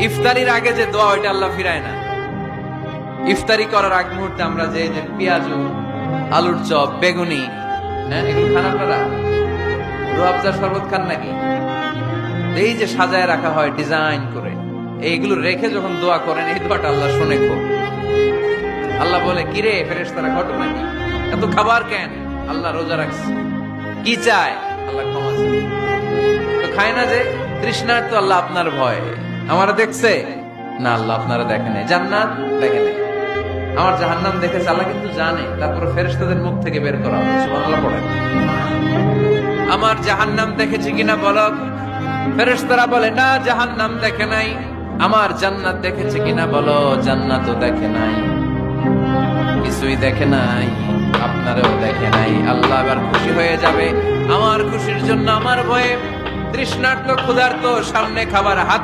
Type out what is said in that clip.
ইফতারির আগে যে দোয়া ওইটা আল্লাহ ফিরায় না। ইফতারি করার আগ মুহূর্তে আমরা যে পেঁয়াজু, আলুর চপ, বেগুনি, হ্যাঁ এগুলো খান আপনারা? রুয়াবজার শরবত খান নাকি? এই যে সাজায় রাখা হয় ডিজাইন করে, এইগুলো রেখে যখন দোয়া করেন, এই দোয়াটা আল্লাহ শুনে খুব। আল্লাহ বলে, কিরে ফেরেশতারা ঘটনা কি, এত খাবার কেন? আল্লাহ রোজা রাখছে, কি চায়? আল্লাহ ক্ষমা চায়। তো খায় না যে তৃষ্ণার, তো আল্লাহ আপনার ভয়। আমারা দেখছে না, আল্লাহ আপনারা দেখে নাই। জান্নাত দেখে নাই, আমার জাহান্নাম দেখেছে আল্লাহ কিন্তু জানে। তারপরে ফেরেশতাদের মুখ থেকে বের করা হবে। সুবহানাল্লাহ পড়েন। আমার জাহান্নাম দেখেছি কিনা বলো? ফেরেশতারা বলে না, জাহান্নাম দেখে নাই। আমার জান্নাত দেখেছে কিনা বলো? জান্নাতও দেখে নাই, কিছুই দেখে নাই, আপনারও দেখে নাই। আল্লাহ এবার খুশি হয়ে যাবে। আমার খুশির জন্য আমার ভয়ে তৃষ্ণার্ত ক্ষুধার্ত সামনে খাবার হাত